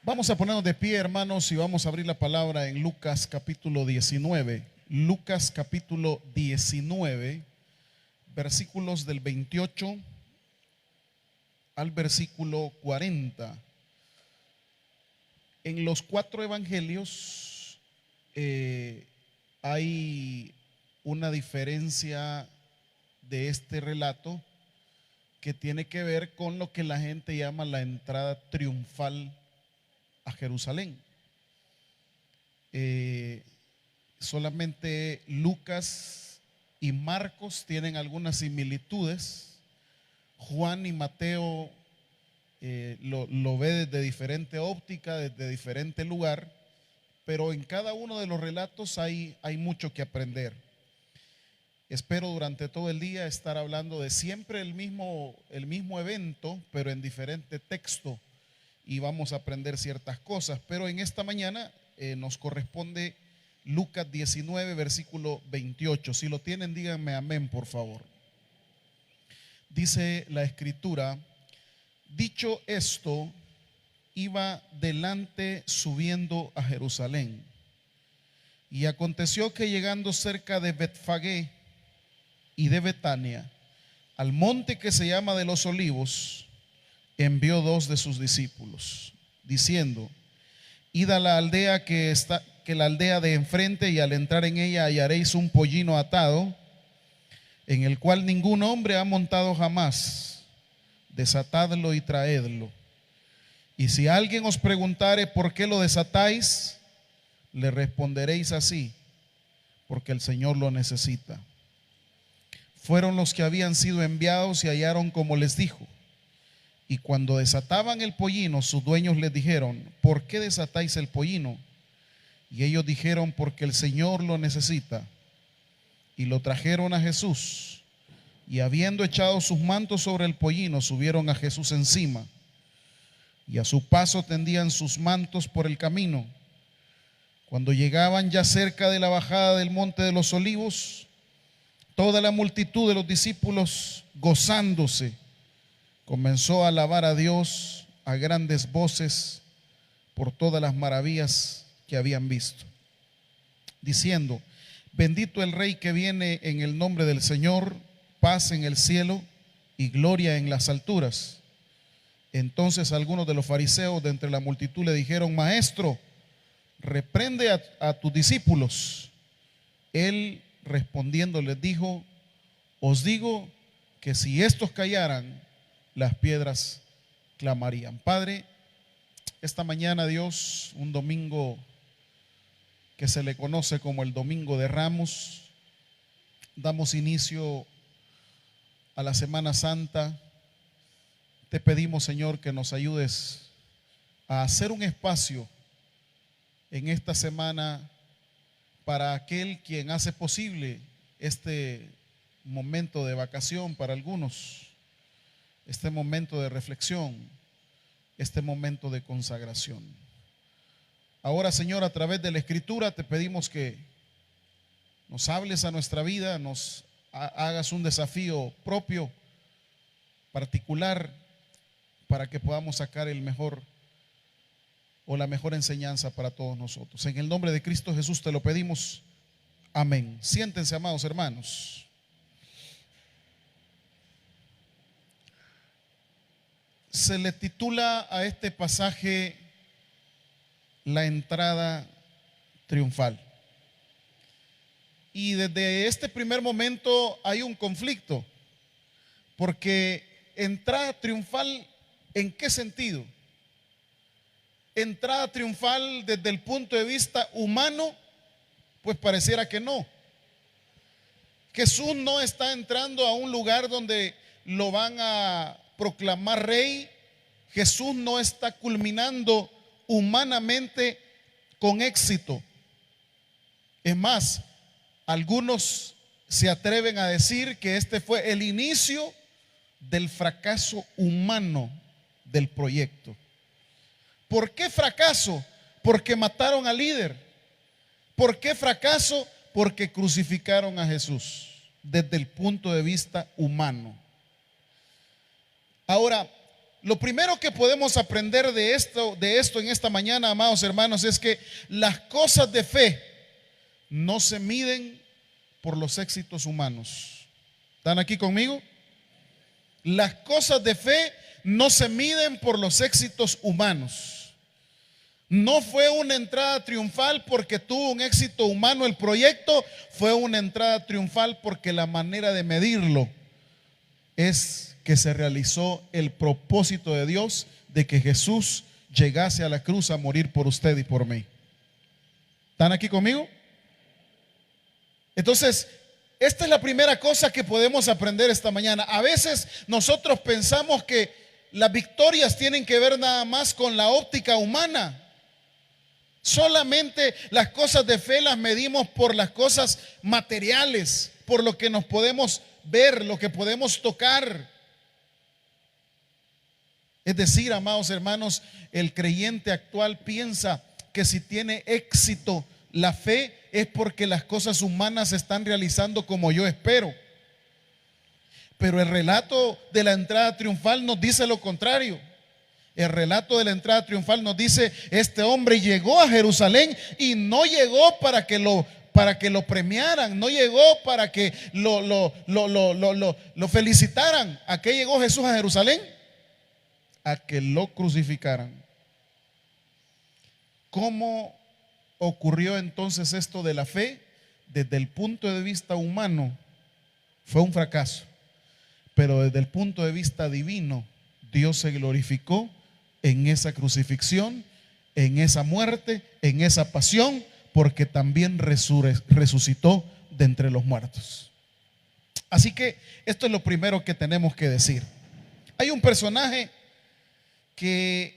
Vamos a ponernos de pie, hermanos, y vamos a abrir la palabra en Lucas capítulo 19. Lucas capítulo 19, versículos del 28 al versículo 40. En los cuatro evangelios hay una diferencia de este relato que tiene que ver con lo que la gente llama la entrada triunfal a Jerusalén. Solamente Lucas y Marcos tienen algunas similitudes. Juan y Mateo lo ve desde diferente óptica, desde diferente lugar, pero en cada uno de los relatos hay mucho que aprender. Espero durante todo el día estar hablando de siempre el mismo evento, pero en diferente texto, y vamos a aprender ciertas cosas. Pero en esta mañana nos corresponde Lucas 19, versículo 28. Si lo tienen, díganme amén, por favor. Dice la escritura: dicho esto, iba delante subiendo a Jerusalén. Y aconteció que llegando cerca de Betfagé y de Betania, al monte que se llama de los Olivos, envió dos de sus discípulos, diciendo: id a la aldea que la aldea de enfrente, y al entrar en ella hallaréis un pollino atado, en el cual ningún hombre ha montado jamás. Desatadlo y traedlo. Y si alguien os preguntare por qué lo desatáis, le responderéis así: porque el Señor lo necesita. Fueron los que habían sido enviados y hallaron como les dijo. Y cuando desataban el pollino, sus dueños les dijeron: ¿por qué desatáis el pollino? Y ellos dijeron: porque el Señor lo necesita. Y lo trajeron a Jesús. Y habiendo echado sus mantos sobre el pollino, subieron a Jesús encima. Y a su paso tendían sus mantos por el camino. Cuando llegaban ya cerca de la bajada del monte de los Olivos, toda la multitud de los discípulos, gozándose, comenzó a alabar a Dios a grandes voces por todas las maravillas que habían visto, diciendo: bendito el Rey que viene en el nombre del Señor, paz en el cielo y gloria en las alturas. Entonces algunos de los fariseos de entre la multitud le dijeron: Maestro, reprende a tus discípulos. Él respondiendo les dijo: os digo que si estos callaran, las piedras clamarían. Padre, esta mañana, Dios, un domingo que se le conoce como el Domingo de Ramos, damos inicio a la Semana Santa. Te pedimos, Señor, que nos ayudes a hacer un espacio en esta semana para aquel quien hace posible este momento de vacación para algunos, este momento de reflexión, este momento de consagración. Ahora, Señor, a través de la Escritura te pedimos que nos hables a nuestra vida, nos hagas un desafío propio, particular, para que podamos sacar el mejor o la mejor enseñanza para todos nosotros. En el nombre de Cristo Jesús te lo pedimos. Amén. Siéntense, amados hermanos. Se le titula a este pasaje la entrada triunfal. Y desde este primer momento hay un conflicto, porque entrada triunfal, ¿en qué sentido? Entrada triunfal desde el punto de vista humano, pues pareciera que no. Jesús no está entrando a un lugar donde lo van a proclamar rey. Jesús no está culminando humanamente con éxito. Es más, algunos se atreven a decir que este fue el inicio del fracaso humano del proyecto. ¿Por qué fracaso? Porque mataron al líder. ¿Por qué fracaso? Porque crucificaron a Jesús desde el punto de vista humano. Ahora, Lo primero que podemos aprender de esto en esta mañana, amados hermanos, es que las cosas de fe no se miden por los éxitos humanos. ¿Están aquí conmigo? Las cosas de fe no se miden por los éxitos humanos. No fue una entrada triunfal porque tuvo un éxito humano el proyecto, fue una entrada triunfal porque la manera de medirlo es que se realizó el propósito de Dios de que Jesús llegase a la cruz a morir por usted y por mí. ¿Están aquí conmigo? Entonces, esta es la primera cosa que podemos aprender esta mañana. A veces nosotros pensamos que las victorias tienen que ver nada más con la óptica humana. Solamente las cosas de fe las medimos por las cosas materiales, por lo que nos podemos ver, lo que podemos tocar. Es decir, amados hermanos, el creyente actual piensa que si tiene éxito la fe es porque las cosas humanas se están realizando como yo espero. Pero el relato de la entrada triunfal nos dice lo contrario. El relato de la entrada triunfal nos dice: este hombre llegó a Jerusalén y no llegó para que lo premiaran, no llegó para que lo felicitaran. ¿A qué llegó Jesús a Jerusalén? A que lo crucificaran. ¿Cómo ocurrió entonces esto de la fe? Desde el punto de vista humano fue un fracaso, pero desde el punto de vista divino Dios se glorificó en esa crucifixión, en esa muerte, en esa pasión, porque también resucitó de entre los muertos. Así que esto es lo primero que tenemos que decir. Hay un personaje que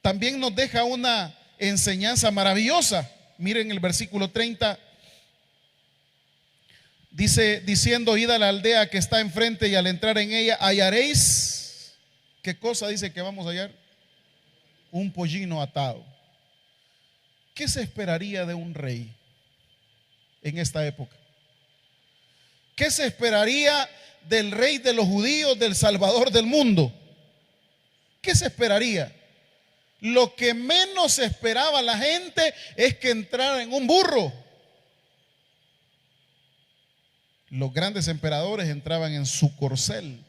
también nos deja una enseñanza maravillosa. Miren el versículo 30. Dice: diciendo, id a la aldea que está enfrente y al entrar en ella hallaréis. ¿Qué cosa dice que vamos a hallar? Un pollino atado. ¿Qué se esperaría de un rey en esta época? ¿Qué se esperaría del rey de los judíos, del salvador del mundo? ¿Qué se esperaría? Lo que menos esperaba la gente es que entrara en un burro. Los grandes emperadores entraban en su corcel.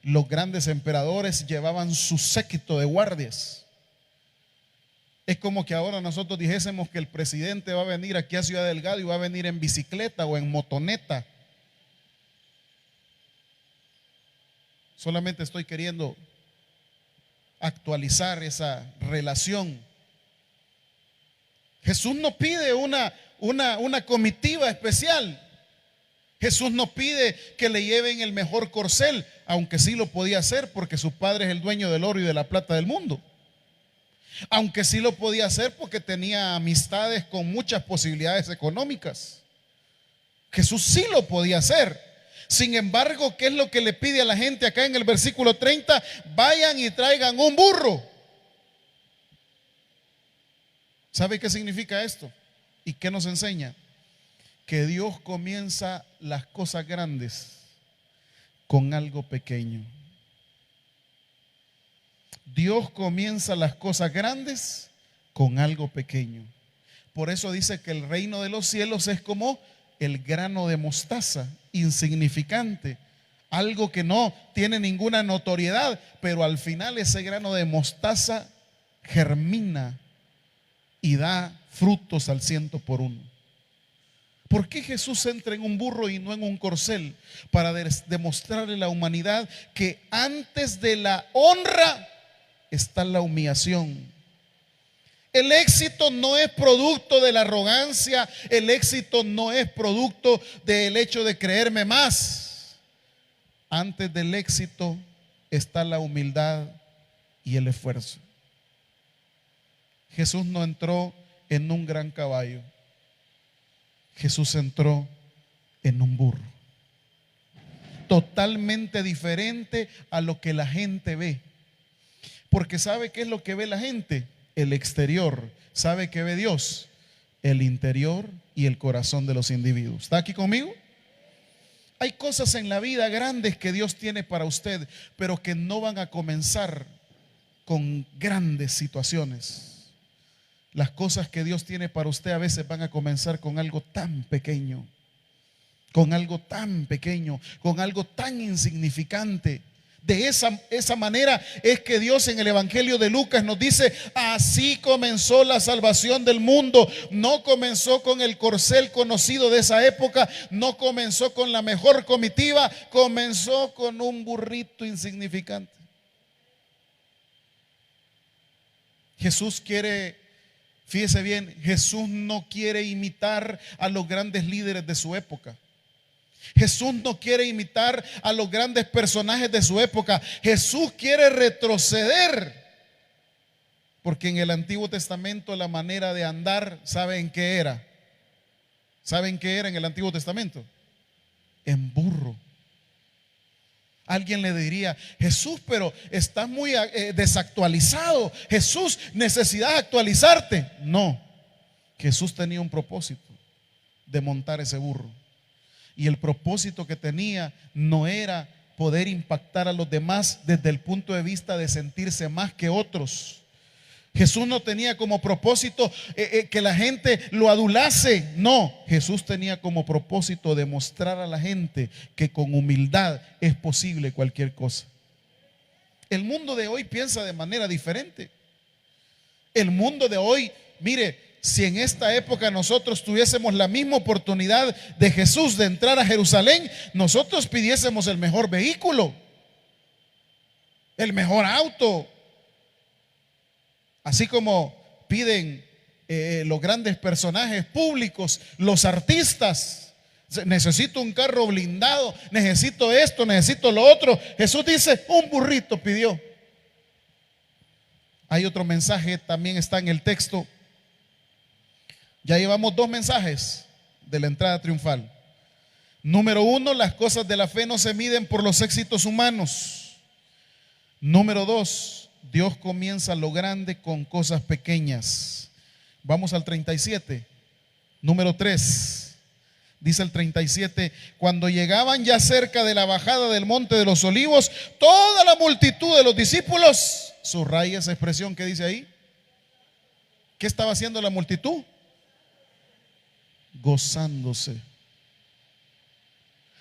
Los grandes emperadores llevaban su séquito de guardias. Es como que ahora nosotros dijésemos que el presidente va a venir aquí a Ciudad Delgado y va a venir en bicicleta o en motoneta. Solamente estoy queriendo actualizar esa relación. Jesús no pide una comitiva especial. Jesús no pide que le lleven el mejor corcel, aunque sí lo podía hacer porque su padre es el dueño del oro y de la plata del mundo. Aunque sí lo podía hacer porque tenía amistades con muchas posibilidades económicas. Jesús sí lo podía hacer. Sin embargo, ¿qué es lo que le pide a la gente acá en el versículo 30? Vayan y traigan un burro. ¿Sabe qué significa esto? ¿Y qué nos enseña? Que Dios comienza las cosas grandes con algo pequeño. Dios comienza las cosas grandes con algo pequeño. Por eso dice que el reino de los cielos es como el grano de mostaza, insignificante, algo que no tiene ninguna notoriedad, pero al final ese grano de mostaza germina y da frutos al 100%. ¿Por qué Jesús entra en un burro y no en un corcel? Para demostrarle a la humanidad que antes de la honra está la humillación. El éxito no es producto de la arrogancia, el éxito no es producto del hecho de creerme más. Antes del éxito está la humildad y el esfuerzo. Jesús no entró en un gran caballo. Jesús entró en un burro. Totalmente diferente a lo que la gente ve. Porque ¿sabe qué es lo que ve la gente? El exterior. ¿Sabe qué ve Dios? El interior y el corazón de los individuos. ¿Está aquí conmigo? Hay cosas en la vida grandes que Dios tiene para usted, pero que no van a comenzar con grandes situaciones. Las cosas que Dios tiene para usted a veces van a comenzar con algo tan pequeño, con algo tan pequeño, con algo tan insignificante. De esa manera es que Dios en el Evangelio de Lucas nos dice: así comenzó la salvación del mundo. No comenzó con el corcel conocido de esa época, no comenzó con la mejor comitiva, comenzó con un burrito insignificante. Jesús quiere, fíjese bien, Jesús no quiere imitar a los grandes líderes de su época. Jesús no quiere imitar a los grandes personajes de su época. Jesús quiere retroceder, porque en el Antiguo Testamento la manera de andar, ¿saben qué era? ¿Saben qué era en el Antiguo Testamento? En burro. Alguien le diría: Jesús, pero estás muy desactualizado. Jesús, necesitas actualizarte. No, Jesús tenía un propósito de montar ese burro. Y el propósito que tenía no era poder impactar a los demás desde el punto de vista de sentirse más que otros. Jesús no tenía como propósito que la gente lo adulase. No, Jesús tenía como propósito demostrar a la gente que con humildad es posible cualquier cosa. El mundo de hoy piensa de manera diferente. El mundo de hoy, mire, si en esta época nosotros tuviésemos la misma oportunidad de Jesús de entrar a Jerusalén, nosotros pidiésemos el mejor vehículo, el mejor auto, así como piden los grandes personajes públicos, los artistas. Necesito un carro blindado, necesito esto, necesito lo otro. Jesús dice: un burrito pidió. Hay otro mensaje, también está en el texto. Ya llevamos 2 mensajes de la entrada triunfal. Número 1, las cosas de la fe no se miden por los éxitos humanos. Número 2, Dios comienza lo grande con cosas pequeñas. Vamos al 37. Número 3, dice el 37: cuando llegaban ya cerca de la bajada del monte de los olivos, toda la multitud de los discípulos, subraya esa expresión que dice ahí. ¿Qué estaba haciendo la multitud? Gozándose.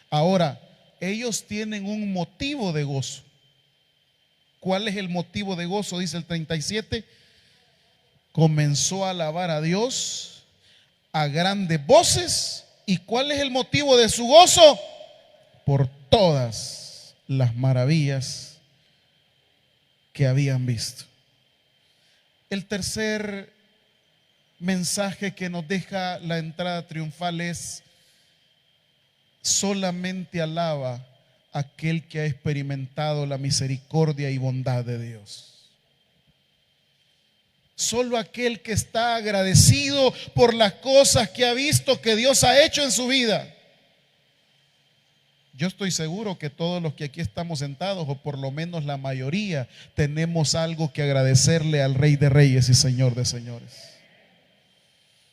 Ahora, ellos tienen un motivo de gozo. ¿Cuál es el motivo de gozo? Dice el 37: comenzó a alabar a Dios a grandes voces. ¿Y cuál es el motivo de su gozo? Por todas las maravillas que habían visto. El tercer mensaje que nos deja la entrada triunfal es: solamente alaba aquel que ha experimentado la misericordia y bondad de Dios. Solo aquel que está agradecido por las cosas que ha visto que Dios ha hecho en su vida. Yo estoy seguro que todos los que aquí estamos sentados, o por lo menos la mayoría, tenemos algo que agradecerle al Rey de Reyes y Señor de Señores.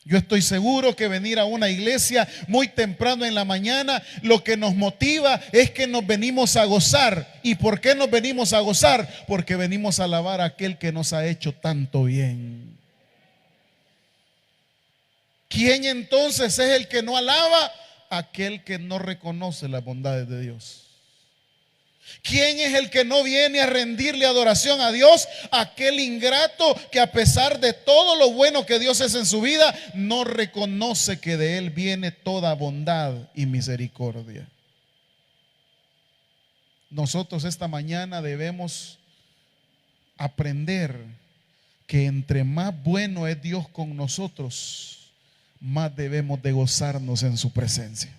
Yo estoy seguro que venir a una iglesia muy temprano en la mañana, lo que nos motiva es que nos venimos a gozar. ¿Y por qué nos venimos a gozar? Porque venimos a alabar a aquel que nos ha hecho tanto bien. ¿Quién entonces es el que no alaba? Aquel que no reconoce las bondades de Dios. ¿Quién es el que no viene a rendirle adoración a Dios? Aquel ingrato que, a pesar de todo lo bueno que Dios es en su vida, no reconoce que de Él viene toda bondad y misericordia. Nosotros esta mañana debemos aprender que entre más bueno es Dios con nosotros, más debemos de gozarnos en su presencia.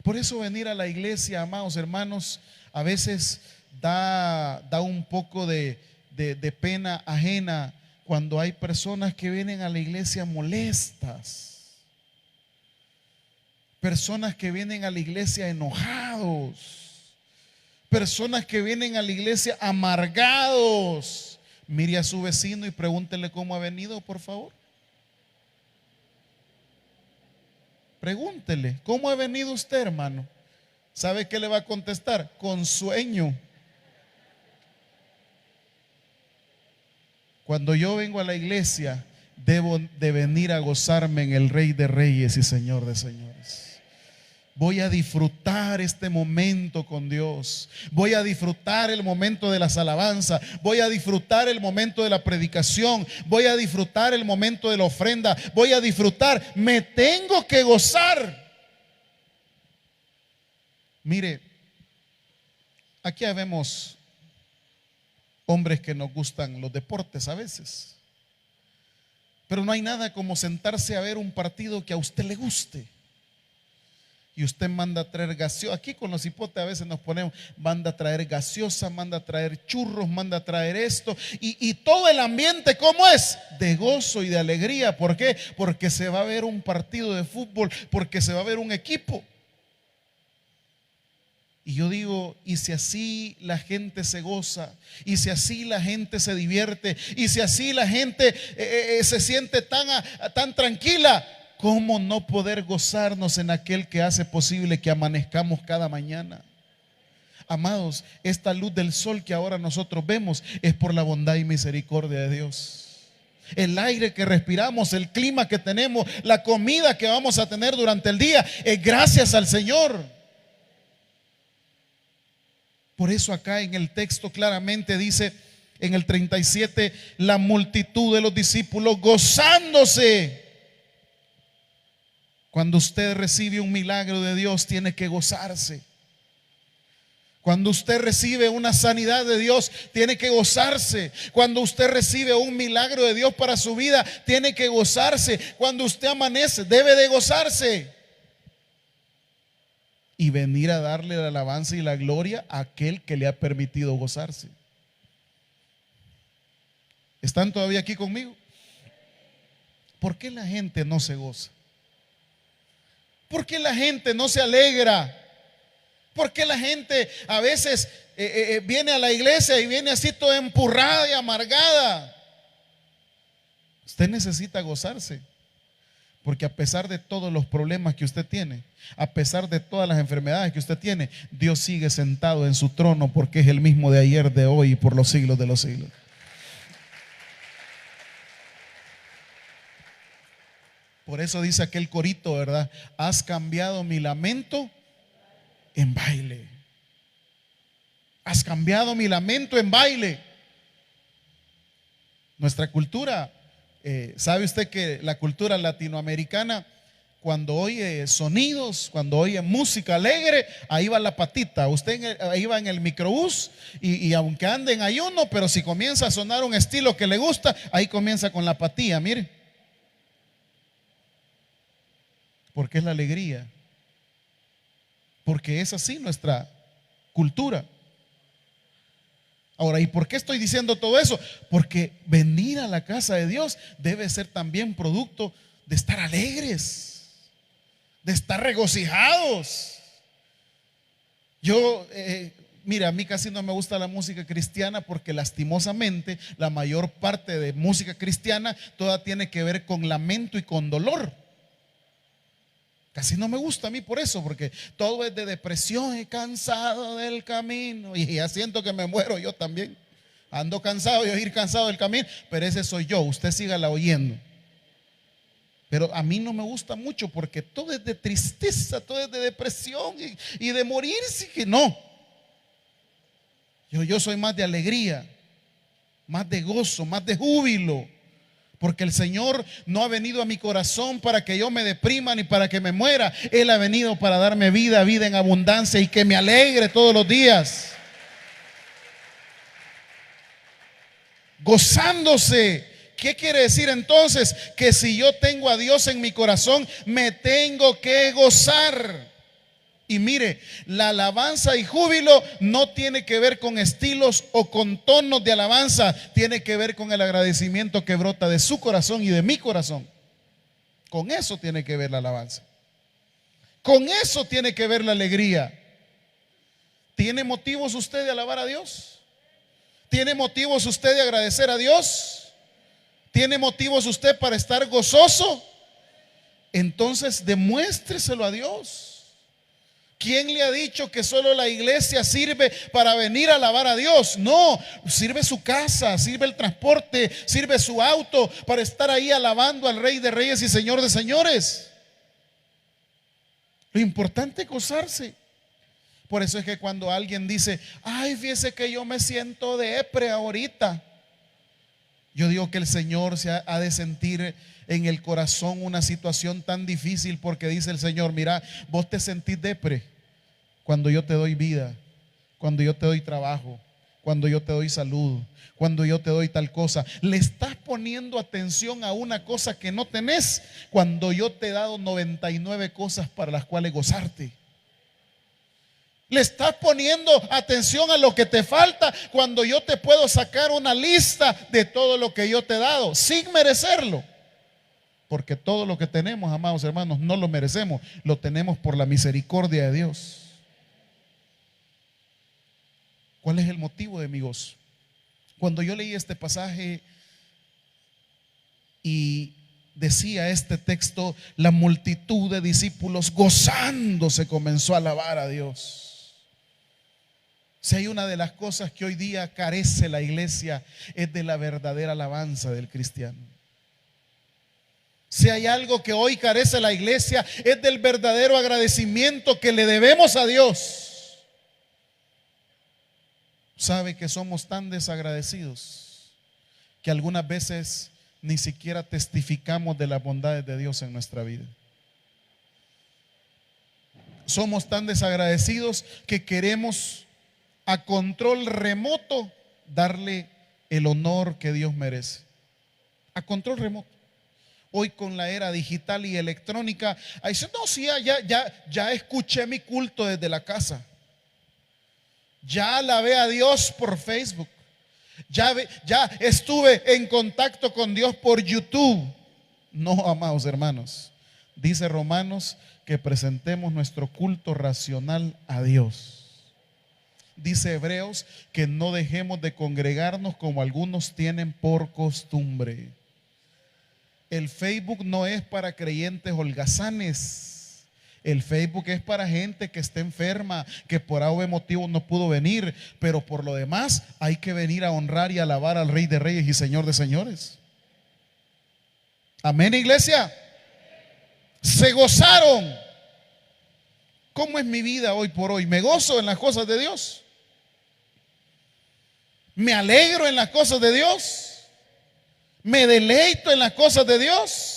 Por eso venir a la iglesia, amados hermanos, a veces da un poco de pena ajena cuando hay personas que vienen a la iglesia molestas, personas que vienen a la iglesia enojados, personas que vienen a la iglesia amargados. Mire a su vecino y pregúntele cómo ha venido, por favor. Pregúntele, ¿cómo ha venido usted, hermano? ¿Sabe qué le va a contestar? Con sueño. Cuando yo vengo a la iglesia, debo de venir a gozarme en el Rey de Reyes y Señor de Señores. Voy a disfrutar este momento con Dios. Voy a disfrutar el momento de las alabanzas. Voy a disfrutar el momento de la predicación. Voy a disfrutar el momento de la ofrenda. Voy a disfrutar. Me tengo que gozar. Mire, aquí vemos hombres que nos gustan los deportes a veces. Pero no hay nada como sentarse a ver un partido que a usted le guste. Y usted manda a traer gaseosa. Aquí con los hipotes a veces nos ponemos, manda a traer gaseosa, manda a traer churros, manda a traer esto. Y todo el ambiente, ¿cómo es? De gozo y de alegría. ¿Por qué? Porque se va a ver un partido de fútbol, porque se va a ver un equipo. Y yo digo, y si así la gente se goza, y si así la gente se divierte, y si así la gente se siente tan tranquila, ¿cómo no poder gozarnos en aquel que hace posible que amanezcamos cada mañana? Amados, esta luz del sol que ahora nosotros vemos es por la bondad y misericordia de Dios. El aire que respiramos, el clima que tenemos, la comida que vamos a tener durante el día, es gracias al Señor. Por eso acá en el texto claramente dice en el 37, la multitud de los discípulos gozándose. Cuando usted recibe un milagro de Dios, tiene que gozarse. Cuando usted recibe una sanidad de Dios, tiene que gozarse. Cuando usted recibe un milagro de Dios para su vida, tiene que gozarse. Cuando usted amanece, debe de gozarse. Y venir a darle la alabanza y la gloria a aquel que le ha permitido gozarse. ¿Están todavía aquí conmigo? ¿Por qué la gente no se goza? ¿Por qué la gente no se alegra? ¿Por qué la gente a veces viene a la iglesia y viene así toda empurrada y amargada? Usted necesita gozarse. Porque a pesar de todos los problemas que usted tiene, a pesar de todas las enfermedades que usted tiene, Dios sigue sentado en su trono porque es el mismo de ayer, de hoy y por los siglos de los siglos. Por eso dice aquel corito, ¿verdad? Has cambiado mi lamento en baile. Has cambiado mi lamento en baile. Nuestra cultura, ¿sabe usted que la cultura latinoamericana, cuando oye sonidos, cuando oye música alegre, ahí va la patita? Usted ahí va en el microbús y aunque ande en ayuno, pero si comienza a sonar un estilo que le gusta, ahí comienza con la patilla, mire. Porque es la alegría. Porque es así nuestra cultura. Ahora, ¿y por qué estoy diciendo todo eso? Porque venir a la casa de Dios debe ser también producto de estar alegres, de estar regocijados. Mira, a mí casi no me gusta la música cristiana porque lastimosamente la mayor parte de música cristiana toda tiene que ver con lamento y con dolor. Casi no me gusta a mí por eso, porque todo es de depresión, y cansado del camino, y ya siento que me muero yo también. Ando cansado y ir cansado del camino, pero ese soy yo, usted sígala oyendo. Pero a mí no me gusta mucho porque todo es de tristeza, todo es de depresión y de morirse, que no. Yo soy más de alegría, más de gozo, más de júbilo. Porque el Señor no ha venido a mi corazón para que yo me deprima ni para que me muera. Él ha venido para darme vida, vida en abundancia y que me alegre todos los días. Gozándose. ¿Qué quiere decir entonces? Que si yo tengo a Dios en mi corazón, me tengo que gozar. Y mire, la alabanza y júbilo no tiene que ver con estilos o con tonos de alabanza, tiene que ver con el agradecimiento que brota de su corazón y de mi corazón. Con eso tiene que ver la alabanza. Con eso tiene que ver la alegría. ¿Tiene motivos usted de alabar a Dios? ¿Tiene motivos usted de agradecer a Dios? ¿Tiene motivos usted para estar gozoso? entonces demuéstreselo a Dios. ¿Quién le ha dicho que solo la iglesia sirve para venir a alabar a Dios? No, sirve su casa, sirve el transporte, sirve su auto para estar ahí alabando al Rey de Reyes y Señor de Señores. Lo importante es gozarse. Por eso es que cuando alguien dice, ay, fíjese que yo me siento depre ahorita, yo digo que el Señor se ha de sentir en el corazón una situación tan difícil, porque dice el Señor, mira, vos te sentís depre cuando yo te doy vida, cuando yo te doy trabajo, cuando yo te doy salud, cuando yo te doy tal cosa. Le estás poniendo atención a una cosa que no tenés cuando yo te he dado 99 cosas para las cuales gozarte. Le estás poniendo atención a lo que te falta cuando yo te puedo sacar una lista de todo lo que yo te he dado sin merecerlo. Porque todo lo que tenemos, amados hermanos, no lo merecemos, lo tenemos por la misericordia de Dios. ¿Cuál es el motivo de mi gozo? Cuando yo leí este pasaje y decía este texto, la multitud de discípulos gozándose comenzó a alabar a Dios. Si hay una de las cosas que hoy día carece la iglesia, es de la verdadera alabanza del cristiano. Si hay algo que hoy carece la iglesia, es del verdadero agradecimiento que le debemos a Dios. Sabe que somos tan desagradecidos que algunas veces ni siquiera testificamos de las bondades de Dios en nuestra vida. Somos tan desagradecidos que queremos a control remoto darle el honor que Dios merece. A control remoto. Hoy con la era digital y electrónica, ahí dice, no, sí, ya escuché mi culto desde la casa. Ya alabé a Dios por Facebook. Ya estuve en contacto con Dios por YouTube. No, amados hermanos. Dice Romanos que presentemos nuestro culto racional a Dios. Dice Hebreos que no dejemos de congregarnos como algunos tienen por costumbre. El Facebook no es para creyentes holgazanes. El Facebook es para gente que está enferma, que por algún motivo no pudo venir, pero por lo demás hay que venir a honrar y alabar al Rey de Reyes y Señor de Señores. Amén, iglesia. Se gozaron. ¿Cómo es mi vida hoy por hoy? ¿Me gozo en las cosas de Dios? ¿Me alegro en las cosas de Dios? ¿Me deleito en las cosas de Dios?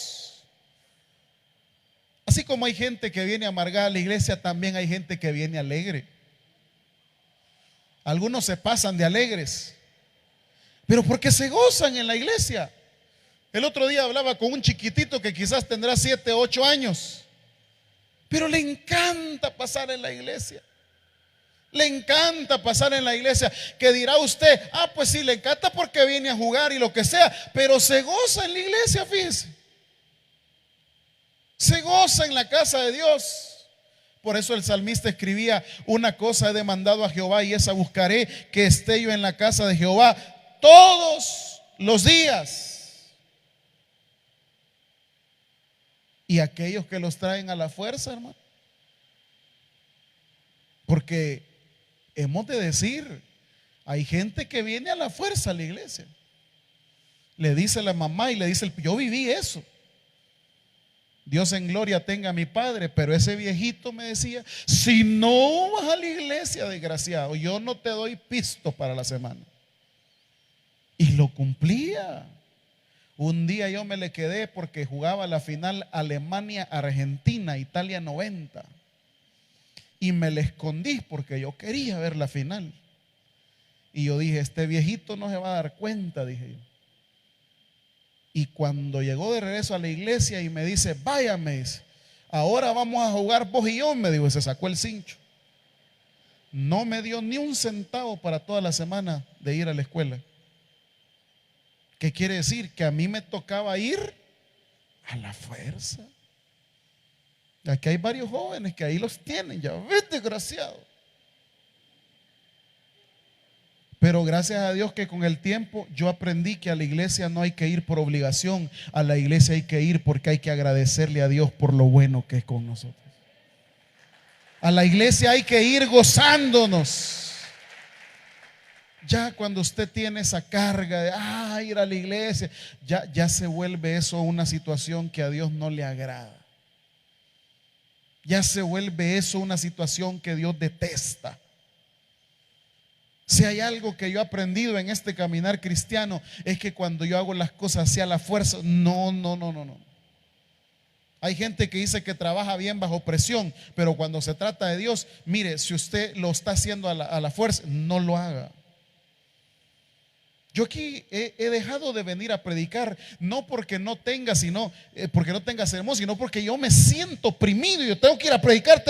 Así como hay gente que viene amargada a la iglesia, también hay gente que viene alegre. Algunos se pasan de alegres, pero porque se gozan en la iglesia. El otro día hablaba con un chiquitito que quizás tendrá 7, 8 años, pero le encanta pasar en la iglesia. Le encanta pasar en la iglesia. Que dirá usted, pues sí, le encanta porque viene a jugar y lo que sea, pero se goza en la iglesia, fíjese. Se goza en la casa de Dios. Por eso el salmista escribía, una cosa he demandado a Jehová y esa buscaré, que esté yo en la casa de Jehová todos los días. Y aquellos que los traen a la fuerza, hermano. Porque hemos de decir, hay gente que viene a la fuerza a la iglesia. Le dice la mamá y le dice, yo viví eso. Dios en gloria tenga a mi padre, pero ese viejito me decía, si no vas a la iglesia, desgraciado, yo no te doy pisto para la semana. Y lo cumplía. Un día yo me le quedé porque jugaba la final Alemania-Argentina, Italia 90. Y me le escondí porque yo quería ver la final. Y yo dije, este viejito no se va a dar cuenta, dije yo. Y cuando llegó de regreso a la iglesia y me dice, váyame, ahora vamos a jugar vos y yo, me dijo, se sacó el cincho. No me dio ni un centavo para toda la semana de ir a la escuela. ¿Qué quiere decir? Que a mí me tocaba ir a la fuerza. Aquí hay varios jóvenes que ahí los tienen, ya ves, desgraciado. Pero gracias a Dios que con el tiempo yo aprendí que a la iglesia no hay que ir por obligación, a la iglesia hay que ir porque hay que agradecerle a Dios por lo bueno que es con nosotros. A la iglesia hay que ir gozándonos. Ya cuando usted tiene esa carga de ir a la iglesia, ya se vuelve eso una situación que a Dios no le agrada. Ya se vuelve eso una situación que Dios detesta. Si hay algo que yo he aprendido en este caminar cristiano, es que cuando yo hago las cosas hacia la fuerza, no. Hay gente que dice que trabaja bien bajo presión, pero cuando se trata de Dios, mire, si usted lo está haciendo a la fuerza, no lo haga. Yo aquí he dejado de venir a predicar, no porque no tenga, porque no tenga sermón, sino porque yo me siento oprimido y yo tengo que ir a predicar,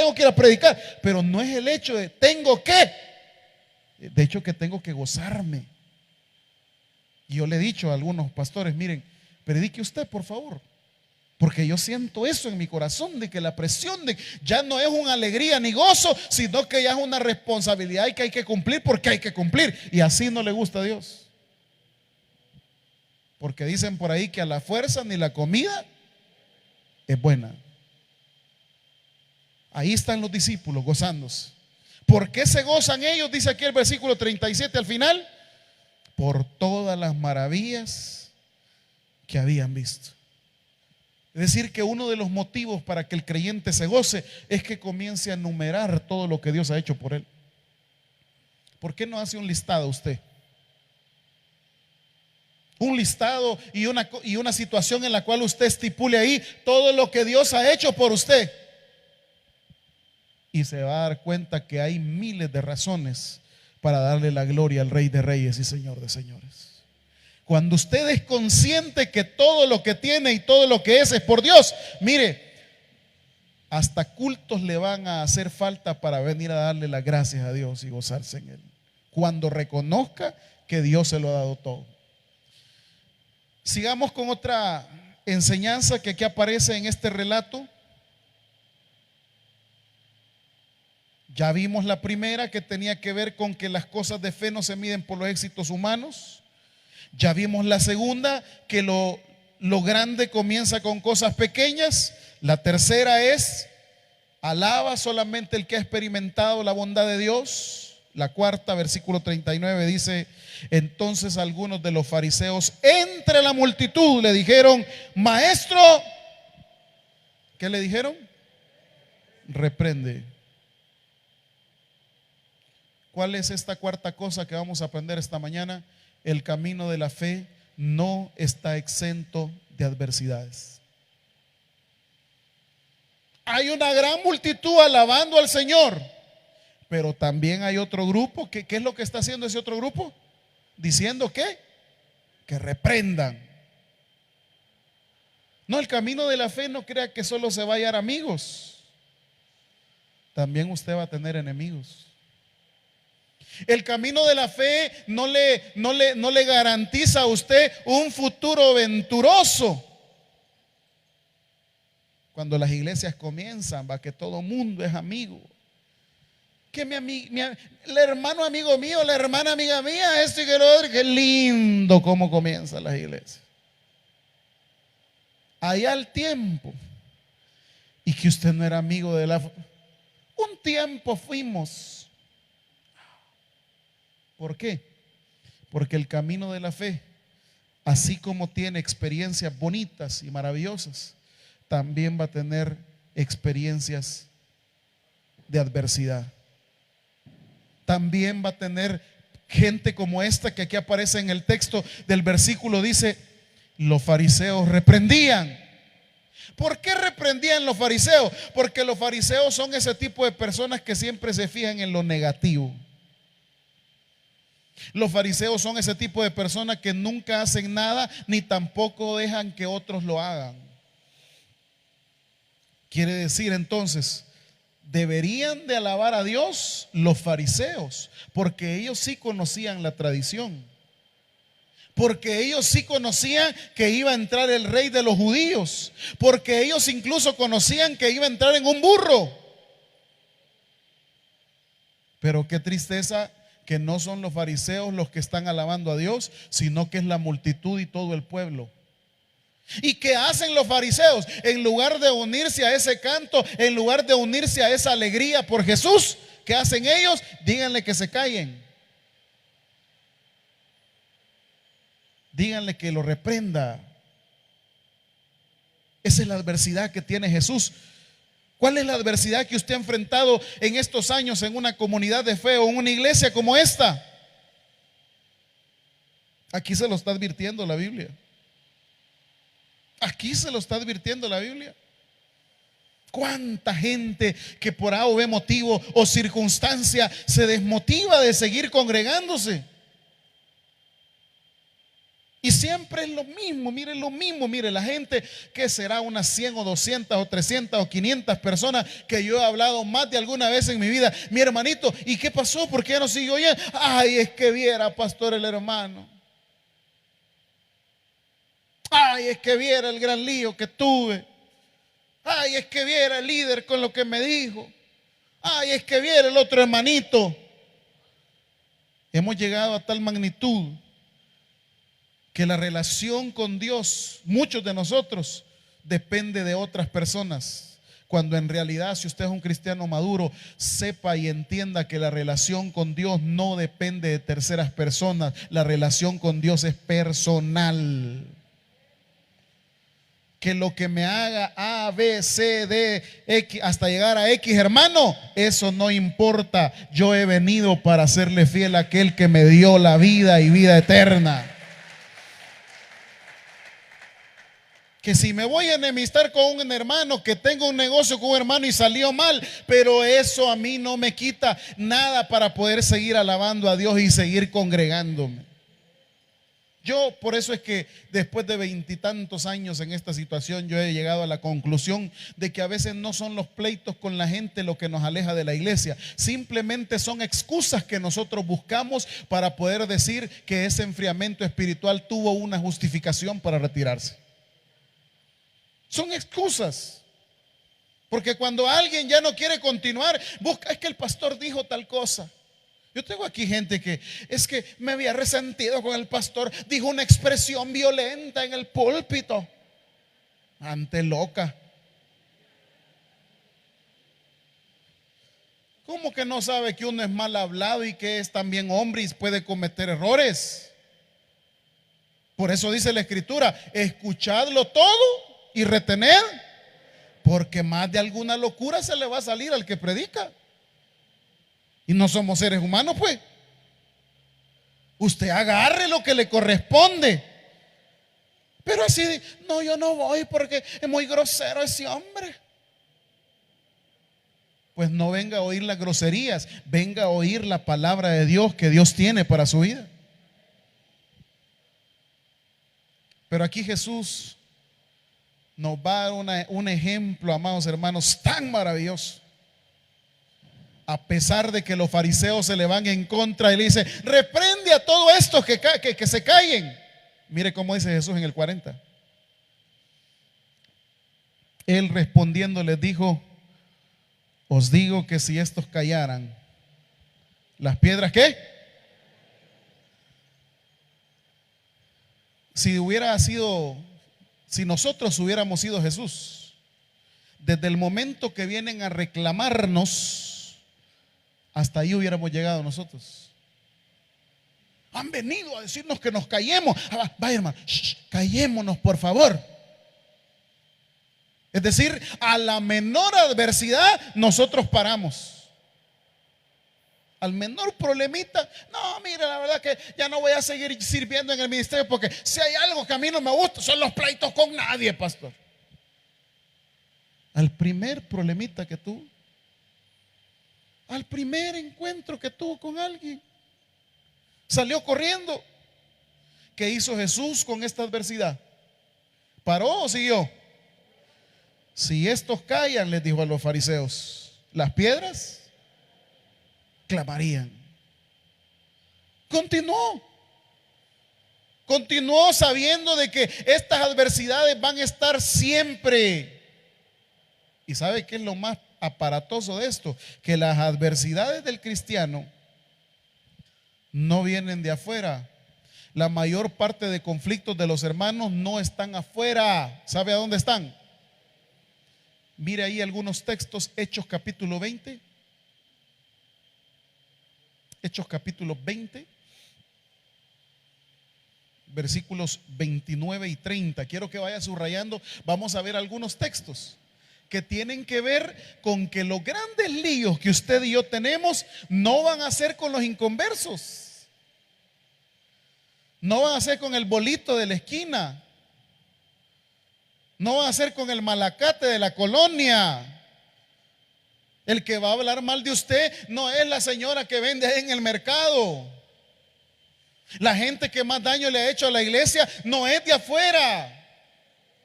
pero no es el hecho de de hecho que tengo que gozarme. Y yo le he dicho a algunos pastores, miren, predique usted por favor, porque yo siento eso en mi corazón, de que la presión ya no es una alegría ni gozo, sino que ya es una responsabilidad y que hay que cumplir porque hay que cumplir, y así no le gusta a Dios. Porque dicen por ahí que a la fuerza ni la comida es buena. Ahí están los discípulos gozándose. ¿Por qué se gozan ellos? Dice aquí el versículo 37 al final. Por todas las maravillas que habían visto. Es decir, que uno de los motivos para que el creyente se goce es que comience a enumerar todo lo que Dios ha hecho por él. ¿Por qué no hace un listado usted? Un listado y una situación en la cual usted estipule ahí todo lo que Dios ha hecho por usted. Y se va a dar cuenta que hay miles de razones para darle la gloria al Rey de Reyes y Señor de Señores. Cuando usted es consciente que todo lo que tiene y todo lo que es por Dios, mire, hasta cultos le van a hacer falta para venir a darle las gracias a Dios y gozarse en Él. Cuando reconozca que Dios se lo ha dado todo. Sigamos con otra enseñanza que aquí aparece en este relato. Ya vimos la primera, que tenía que ver con que las cosas de fe no se miden por los éxitos humanos. Ya vimos la segunda, que lo grande comienza con cosas pequeñas. La tercera es, alaba solamente el que ha experimentado la bondad de Dios. La cuarta, versículo 39, dice: entonces algunos de los fariseos entre la multitud le dijeron: maestro, ¿qué le dijeron? Reprende. ¿Cuál es esta cuarta cosa que vamos a aprender esta mañana? El camino de la fe no está exento de adversidades. Hay una gran multitud alabando al Señor, pero también hay otro grupo. ¿Qué es lo que está haciendo ese otro grupo? Diciendo que reprendan. No, el camino de la fe no crea que solo se va a hallar amigos. También usted va a tener enemigos. El camino de la fe no le garantiza a usted un futuro venturoso. Cuando las iglesias comienzan, va que todo mundo es amigo. Que el hermano amigo mío, la hermana amiga mía, esto y que lo otro. Qué lindo cómo comienzan las iglesias. Allá al tiempo. Y que usted no era amigo de un tiempo fuimos. ¿Por qué? Porque el camino de la fe, así como tiene experiencias bonitas y maravillosas, también va a tener experiencias de adversidad. También va a tener gente como esta que aquí aparece en el texto del versículo. Dice: los fariseos reprendían. ¿Por qué reprendían los fariseos? Porque los fariseos son ese tipo de personas que siempre se fijan en lo negativo. Los fariseos son ese tipo de personas que nunca hacen nada ni tampoco dejan que otros lo hagan. Quiere decir entonces, deberían de alabar a Dios los fariseos, porque ellos sí conocían la tradición, porque ellos sí conocían que iba a entrar el rey de los judíos, porque ellos incluso conocían que iba a entrar en un burro. Pero qué tristeza que no son los fariseos los que están alabando a Dios, sino que es la multitud y todo el pueblo. ¿Y qué hacen los fariseos? En lugar de unirse a ese canto, en lugar de unirse a esa alegría por Jesús, ¿qué hacen ellos? Díganle que se callen. Díganle que lo reprenda. Esa es la adversidad que tiene Jesús. ¿Cuál es la adversidad que usted ha enfrentado en estos años en una comunidad de fe o en una iglesia como esta? Aquí se lo está advirtiendo la Biblia. Aquí se lo está advirtiendo la Biblia. ¿Cuánta gente que por A o B motivo o circunstancia se desmotiva de seguir congregándose? Y siempre es lo mismo, mire la gente que será unas 100 o 200 o 300 o 500 personas que yo he hablado más de alguna vez en mi vida. Mi hermanito, ¿y qué pasó? ¿Por qué ya no siguió oyendo? Ay, es que viera, pastor, el hermano. Ay, es que viera el gran lío que tuve. Ay, es que viera el líder con lo que me dijo. Ay, es que viera el otro hermanito. Hemos llegado a tal magnitud que la relación con Dios, muchos de nosotros, depende de otras personas. Cuando en realidad, si usted es un cristiano maduro, sepa y entienda que la relación con Dios no depende de terceras personas. La relación con Dios es personal. Que lo que me haga A, B, C, D, X, hasta llegar a X, hermano, eso no importa. Yo he venido para serle fiel a aquel que me dio la vida y vida eterna. Que si me voy a enemistar con un hermano, que tengo un negocio con un hermano y salió mal, pero eso a mí no me quita nada para poder seguir alabando a Dios y seguir congregándome. Yo, por eso es que después de 20 y tantos años en esta situación, yo he llegado a la conclusión de que a veces no son los pleitos con la gente lo que nos aleja de la iglesia. Simplemente son excusas que nosotros buscamos para poder decir que ese enfriamiento espiritual tuvo una justificación para retirarse. Son excusas. Porque cuando alguien ya no quiere continuar, busca, es que el pastor dijo tal cosa. Yo tengo aquí gente que es que me había resentido con el pastor, dijo una expresión violenta en el púlpito. Ante loca. ¿Cómo que no sabe que uno es mal hablado y que es también hombre y puede cometer errores? Por eso dice la Escritura, escuchadlo todo y retened, porque más de alguna locura se le va a salir al que predica. Y no somos seres humanos, pues. Usted agarre lo que le corresponde. Pero así, no, yo no voy porque es muy grosero ese hombre. Pues no venga a oír las groserías, venga a oír la palabra de Dios que Dios tiene para su vida. Pero aquí Jesús nos va a dar un ejemplo, amados hermanos, tan maravilloso. A pesar de que los fariseos se le van en contra y le dice, reprende a todos estos que se callen. Mire cómo dice Jesús en el 40. Él respondiendo les dijo, os digo que si estos callaran, las piedras, ¿qué? Si nosotros hubiéramos sido Jesús, desde el momento que vienen a reclamarnos, hasta ahí hubiéramos llegado nosotros. Han venido a decirnos que nos callemos. Vaya hermano, callémonos por favor. Es decir, a la menor adversidad nosotros paramos. Al menor problemita, no, mira, la verdad que ya no voy a seguir sirviendo en el ministerio porque si hay algo que a mí no me gusta son los pleitos con nadie, pastor. Al primer problemita que tuvo, al primer encuentro que tuvo con alguien, salió corriendo. ¿Qué hizo Jesús con esta adversidad? ¿Paró o siguió? Si estos callan, les dijo a los fariseos, las piedras clamarían. Continuó sabiendo de que estas adversidades van a estar siempre. ¿Y sabe qué es lo más aparatoso de esto? Que las adversidades del cristiano no vienen de afuera. La mayor parte de conflictos de los hermanos no están afuera. ¿Sabe a dónde están? Mire ahí algunos textos. Hechos capítulo 20. Hechos capítulo 20. Versículos 29 y 30. Quiero que vaya subrayando. Vamos a ver algunos textos que tienen que ver con que los grandes líos que usted y yo tenemos no van a ser con los inconversos, no van a ser con el bolito de la esquina, no van a ser con el malacate de la colonia. El que va a hablar mal de usted no es la señora que vende en el mercado. La gente que más daño le ha hecho a la iglesia no es de afuera.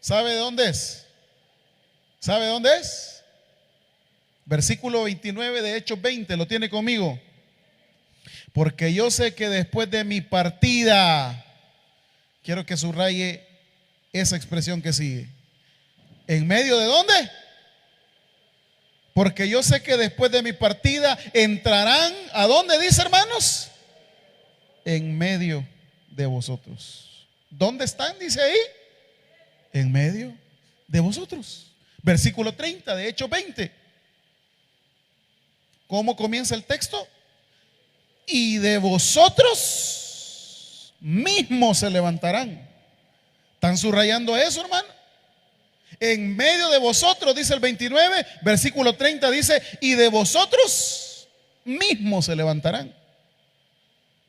¿Sabe de dónde es? ¿Sabe dónde es? Versículo 29 de Hechos 20, ¿lo tiene conmigo? Porque yo sé que después de mi partida, quiero que subraye esa expresión que sigue. ¿En medio de dónde? Porque yo sé que después de mi partida entrarán, ¿a dónde dice, hermanos? En medio de vosotros. ¿Dónde están? Dice ahí. En medio de vosotros. Versículo 30 de Hechos 20. ¿Cómo comienza el texto? Y de vosotros mismos se levantarán. ¿Están subrayando eso, hermano? En medio de vosotros, dice el 29, versículo 30 dice, y de vosotros mismos se levantarán.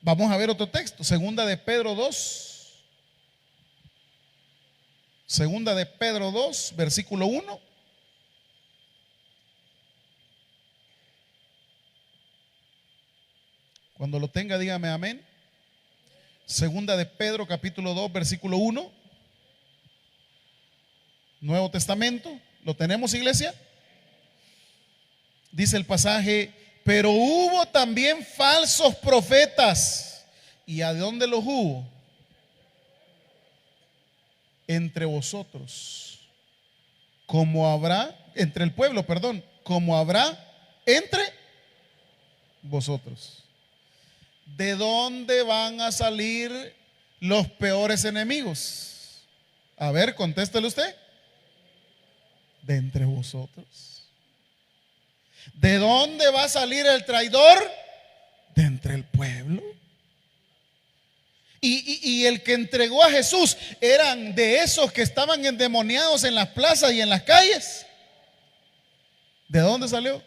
Vamos a ver otro texto, segunda de Pedro 2. Segunda de Pedro 2, versículo 1. Cuando lo tenga, dígame amén. Segunda de Pedro, capítulo 2, versículo 1. Nuevo Testamento. ¿Lo tenemos, iglesia? Dice el pasaje, pero hubo también falsos profetas. ¿Y a dónde los hubo? Entre vosotros, como habrá, entre el pueblo, perdón, como habrá entre vosotros. ¿De dónde van a salir los peores enemigos? A ver, contéstele usted. De entre vosotros. ¿De dónde va a salir el traidor? De entre el pueblo. Y el que entregó a Jesús eran de esos que estaban endemoniados en las plazas y en las calles. ¿De dónde salió?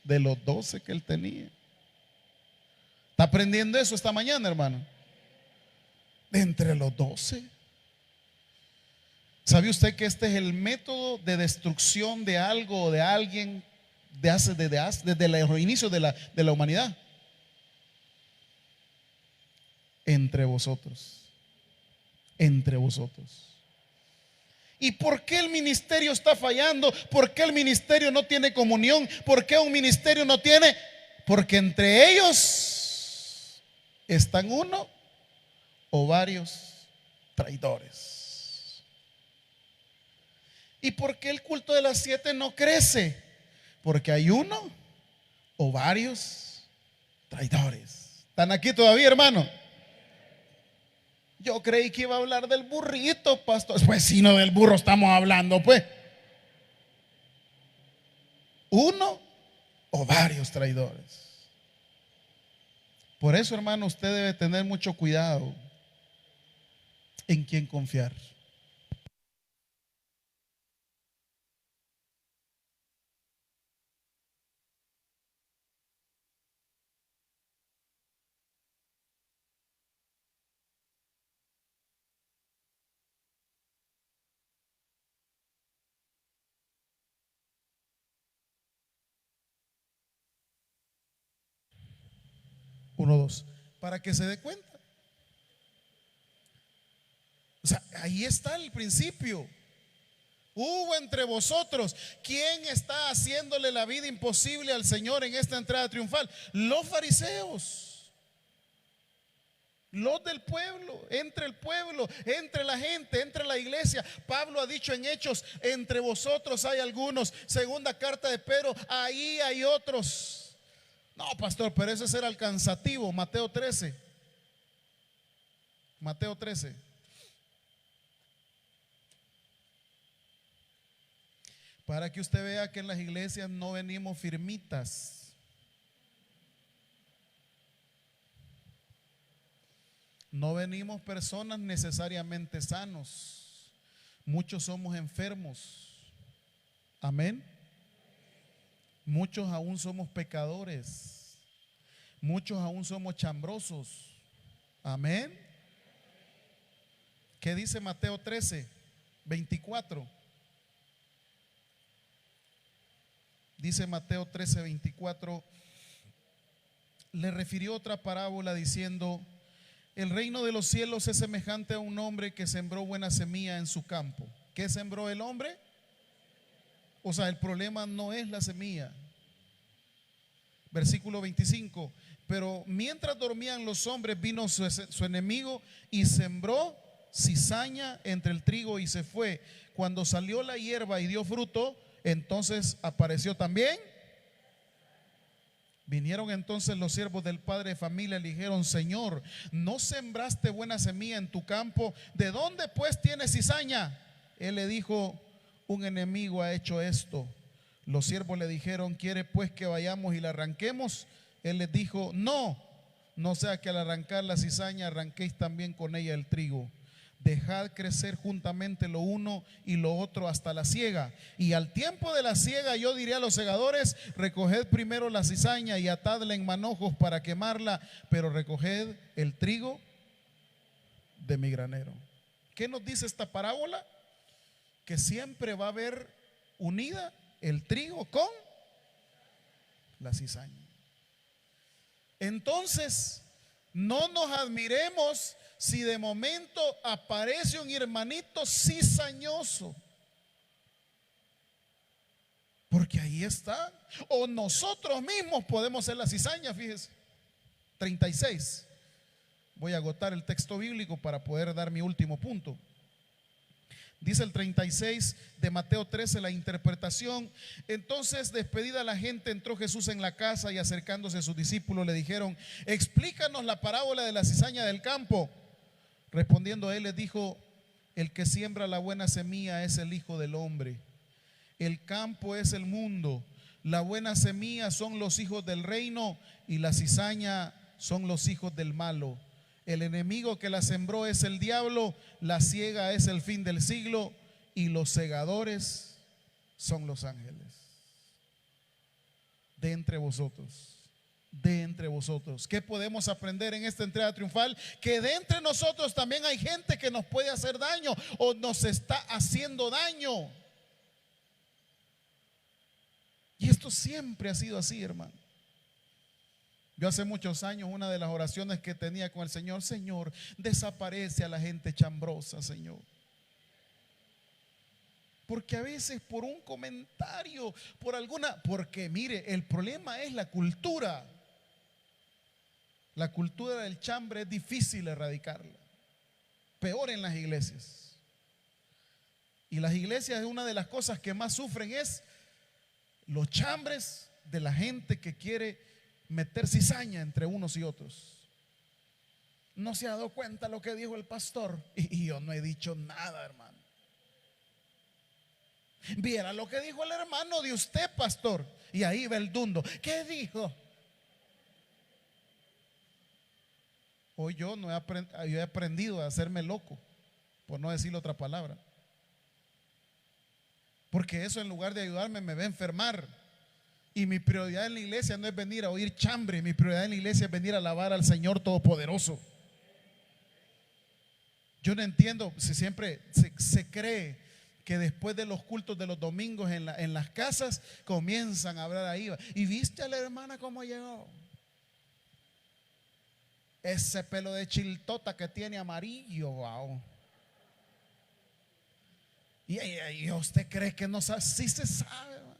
De los 12 que él tenía. ¿Está aprendiendo eso esta mañana, hermano? De entre los 12. ¿Sabe usted que este es el método de destrucción de algo o de alguien desde los inicios de la humanidad? Entre vosotros. Entre vosotros. ¿Y por qué el ministerio está fallando? ¿Por qué el ministerio no tiene comunión? ¿Por qué un ministerio no tiene? Porque entre ellos están uno o varios traidores. ¿Y por qué el culto de las 7 no crece? Porque hay uno o varios traidores. ¿Están aquí todavía, hermano? Yo creí que iba a hablar del burrito, pastor. Pues si no del burro estamos hablando, pues. Uno o varios traidores. Por eso, hermano, usted debe tener mucho cuidado en quién confiar. Uno, dos. Para que se dé cuenta. O sea, ahí está el principio. Hubo entre vosotros. ¿Quién está haciéndole la vida imposible al Señor en esta entrada triunfal? Los fariseos. Los del pueblo, entre la gente, entre la iglesia. Pablo ha dicho en Hechos, entre vosotros hay algunos. Segunda carta de Pedro, ahí hay otros. No, pastor, pero ese será el cansativo. Mateo 13. Mateo 13. Para que usted vea que en las iglesias no venimos firmitas. No venimos personas necesariamente sanos. Muchos somos enfermos. Amén. Muchos aún somos pecadores. Muchos aún somos chambrosos. Amén. ¿Qué dice Mateo 13, 24? Dice Mateo 13, 24. Le refirió otra parábola diciendo: el reino de los cielos es semejante a un hombre que sembró buena semilla en su campo. ¿Qué sembró el hombre? O sea, el problema no es la semilla. Versículo 25. Pero mientras dormían los hombres, vino su enemigo y sembró cizaña entre el trigo y se fue. Cuando salió la hierba y dio fruto, entonces apareció también. Vinieron entonces los siervos del padre de familia y le dijeron: Señor, ¿no sembraste buena semilla en tu campo? ¿De dónde pues tienes cizaña? Él le dijo: un enemigo ha hecho esto. Los siervos le dijeron: ¿quiere pues que vayamos y la arranquemos? Él les dijo: no, no sea que al arrancar la cizaña arranquéis también con ella el trigo. Dejad crecer juntamente lo uno y lo otro hasta la siega. Y al tiempo de la siega yo diré a los segadores: recoged primero la cizaña y atadla en manojos para quemarla, pero recoged el trigo de mi granero. ¿Qué nos dice esta parábola? Que siempre va a haber unida el trigo con la cizaña. Entonces, no nos admiremos si de momento aparece un hermanito cizañoso, porque ahí está. O nosotros mismos podemos ser la cizaña. Fíjese, 36. Voy a agotar el texto bíblico para poder dar mi último punto. Dice el 36 de Mateo 13, la interpretación. Entonces, despedida la gente, entró Jesús en la casa y acercándose a sus discípulos le dijeron: explícanos la parábola de la cizaña del campo. Respondiendo él les dijo: el que siembra la buena semilla es el Hijo del Hombre. El campo es el mundo. La buena semilla son los hijos del reino y la cizaña son los hijos del malo. El enemigo que la sembró es el diablo, la siega es el fin del siglo y los segadores son los ángeles. De entre vosotros, ¿qué podemos aprender en esta entrega triunfal? Que de entre nosotros también hay gente que nos puede hacer daño o nos está haciendo daño. Y esto siempre ha sido así, hermano. Yo hace muchos años, una de las oraciones que tenía con el Señor: Señor, desaparece a la gente chambrosa, Señor. Porque a veces por un comentario, porque mire, el problema es la cultura. La cultura del chambre es difícil erradicarla. Peor en las iglesias. Y las iglesias, es una de las cosas que más sufren, es los chambres de la gente que quiere meter cizaña entre unos y otros. No se ha dado cuenta lo que dijo el pastor. Y yo no he dicho nada, hermano. Viera lo que dijo el hermano de usted, pastor. Y ahí va el dundo. ¿Qué dijo? Hoy yo he aprendido a hacerme loco, por no decir otra palabra. Porque eso, en lugar de ayudarme, me va a enfermar. Y mi prioridad en la iglesia no es venir a oír chambre. Mi prioridad en la iglesia es venir a alabar al Señor Todopoderoso. Yo no entiendo si siempre se cree que después de los cultos de los domingos en las casas comienzan a hablar ahí. ¿Y viste a la hermana cómo llegó? Ese pelo de chiltota que tiene amarillo, wow. Y usted cree que no sabe. Sí se sabe, man.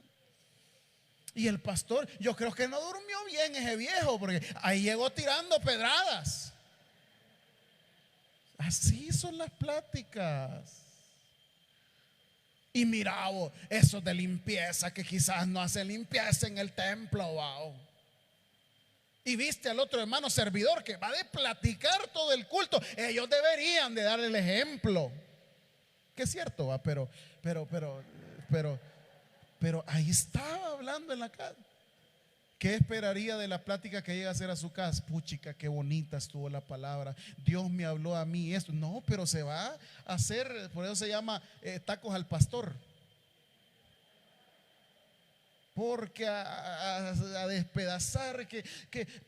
Y el pastor, yo creo que no durmió bien ese viejo, porque ahí llegó tirando pedradas. Así son las pláticas. Y mira, eso de limpieza, que quizás no hace limpieza en el templo, wow. y viste al otro hermano servidor que va de platicar todo el culto, ellos deberían de darle el ejemplo. Que es cierto, ¿va? Pero pero ahí estaba hablando en la casa. ¿Qué esperaría de la plática que llega a hacer a su casa? Puchica, qué bonita estuvo la palabra. Dios me habló a mí esto. No, pero se va a hacer, por eso se llama tacos al pastor. Porque a despedazar,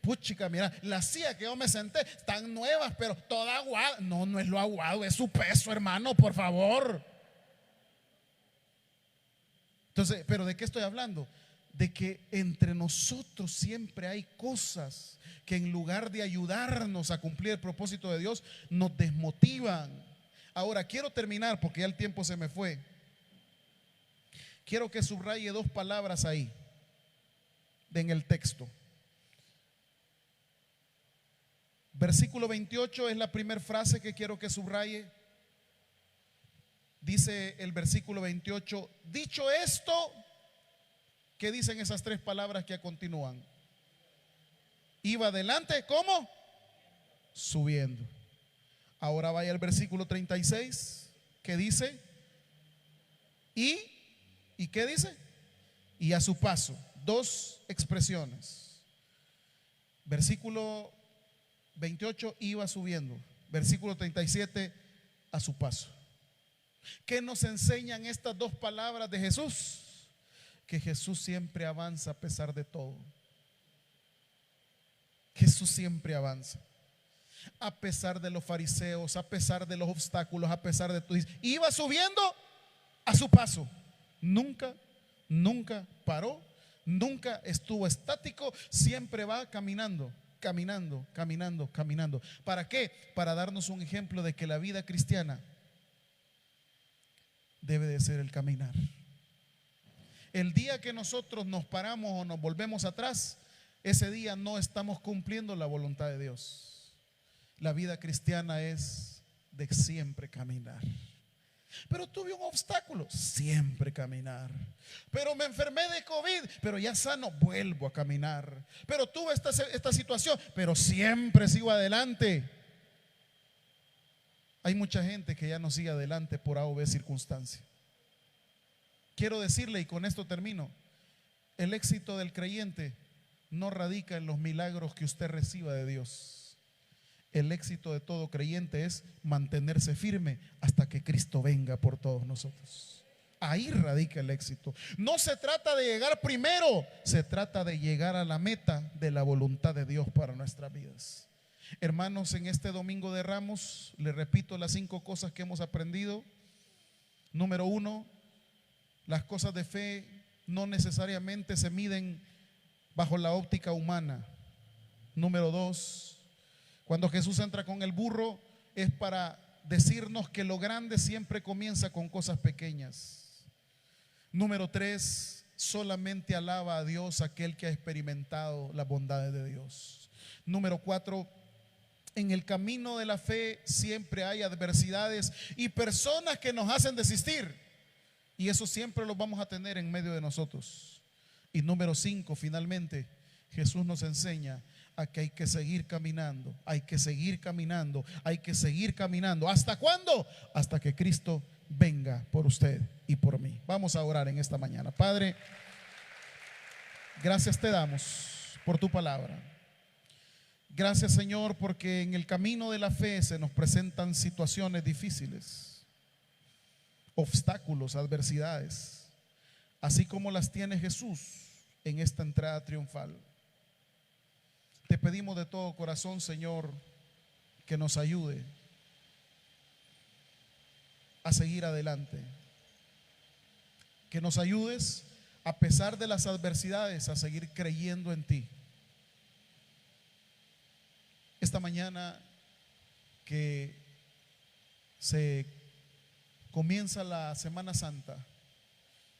puchica, mira, la silla que yo me senté, están nuevas, pero toda aguada. No, no es lo aguado, es su peso, hermano, por favor. Entonces, ¿pero de qué estoy hablando? De que entre nosotros siempre hay cosas que en lugar de ayudarnos a cumplir el propósito de Dios, nos desmotivan. Ahora, quiero terminar porque ya el tiempo se me fue. Quiero que subraye dos palabras ahí, en el texto. Versículo 28 es la primera frase que quiero que subraye. Dice el versículo 28, dicho esto, ¿qué dicen esas tres palabras que continúan? Iba adelante, ¿cómo? Subiendo. Ahora vaya al versículo 36, ¿qué dice? ¿Y qué dice? Y a su paso. Dos expresiones. Versículo 28, iba subiendo. Versículo 37, a su paso. ¿Qué nos enseñan estas dos palabras de Jesús? Que Jesús siempre avanza a pesar de todo. Jesús siempre avanza. A pesar de los fariseos, a pesar de los obstáculos, a pesar de todo. Iba subiendo a su paso. Nunca paró, nunca estuvo estático, siempre va caminando. ¿Para qué? Para darnos un ejemplo de que la vida cristiana debe de ser el caminar. El día que nosotros nos paramos o nos volvemos atrás, ese día no estamos cumpliendo la voluntad de Dios. La vida cristiana es de siempre caminar. Pero tuve un obstáculo, siempre caminar. Pero me enfermé de COVID, pero ya sano, vuelvo a caminar. Pero tuve esta situación, pero siempre sigo adelante. Hay mucha gente que ya no sigue adelante por A o B circunstancia. Quiero decirle, y con esto termino, el éxito del creyente no radica en los milagros que usted reciba de Dios. El éxito de todo creyente es mantenerse firme hasta que Cristo venga por todos nosotros. Ahí radica el éxito. No se trata de llegar primero, se trata de llegar a la meta de la voluntad de Dios para nuestras vidas. Hermanos, en este domingo de Ramos, les repito las 5 cosas que hemos aprendido. Número 1, las cosas de fe no necesariamente se miden bajo la óptica humana. Número 2, cuando Jesús entra con el burro es para decirnos que lo grande siempre comienza con cosas pequeñas. Número 3, solamente alaba a Dios aquel que ha experimentado las bondades de Dios. Número 4, en el camino de la fe siempre hay adversidades y personas que nos hacen desistir. Y eso siempre lo vamos a tener en medio de nosotros. Y número 5, finalmente, Jesús nos enseña a que hay que seguir caminando, hay que seguir caminando, hay que seguir caminando. ¿Hasta cuándo? Hasta que Cristo venga por usted y por mí. Vamos a orar en esta mañana. Padre, gracias te damos por tu palabra. Gracias, Señor, porque en el camino de la fe se nos presentan situaciones difíciles, obstáculos, adversidades, así como las tiene Jesús en esta entrada triunfal. Te pedimos de todo corazón, Señor, que nos ayude a seguir adelante. Que nos ayudes, a pesar de las adversidades, a seguir creyendo en ti. Esta mañana que se comienza la Semana Santa,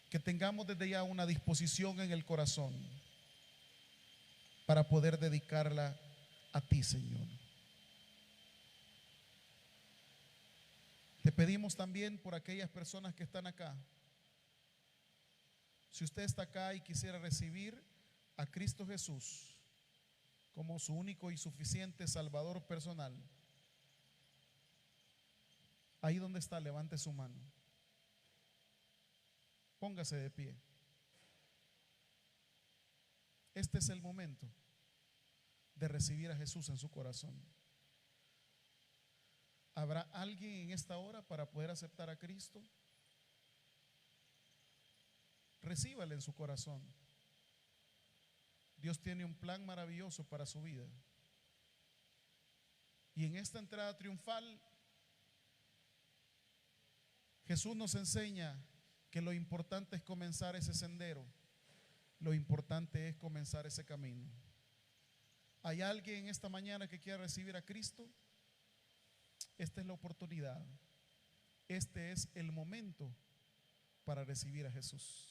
que tengamos desde ya una disposición en el corazón para poder dedicarla a ti, Señor. Te pedimos también por aquellas personas que están acá. Si usted está acá y quisiera recibir a Cristo Jesús como su único y suficiente Salvador personal, ahí donde está, levante su mano. Póngase de pie. Este es el momento de recibir a Jesús en su corazón. ¿Habrá alguien en esta hora para poder aceptar a Cristo? Recíbale en su corazón. Dios tiene un plan maravilloso para su vida. Y en esta entrada triunfal, Jesús nos enseña que lo importante es comenzar ese sendero. Lo importante es comenzar ese camino. ¿Hay alguien en esta mañana que quiera recibir a Cristo? Esta es la oportunidad. Este es el momento para recibir a Jesús.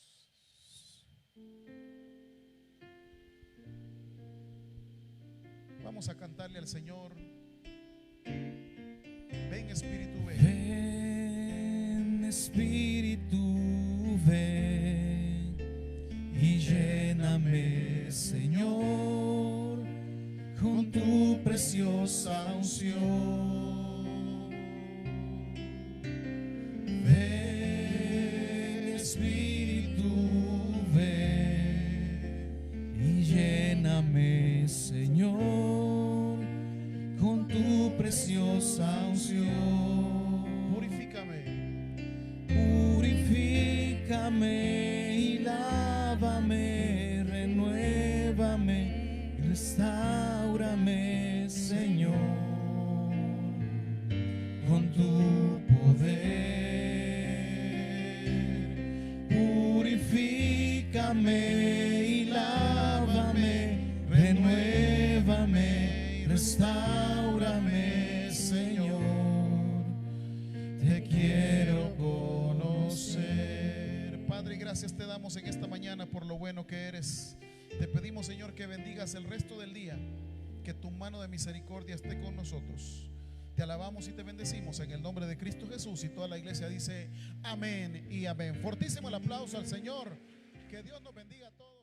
Vamos a cantarle al Señor. Ven Espíritu, ven. Ven Espíritu, ven y lléname, Señor, con tu preciosa unción. Ven Espíritu, ven y lléname, Señor, con tu preciosa unción. Purifícame y lávame, renuévame, restáurame, Señor, con tu poder. Purifícame y lávame, renuévame, restáurame, Señor. Te quiero conocer. Padre, gracias te damos en esta mañana por lo bueno que eres. Te pedimos, Señor, que bendigas el resto del día, que tu mano de misericordia esté con nosotros. Te alabamos y te bendecimos en el nombre de Cristo Jesús, y toda la iglesia dice amén y amén. Fortísimo el aplauso al Señor. Que Dios nos bendiga a todos.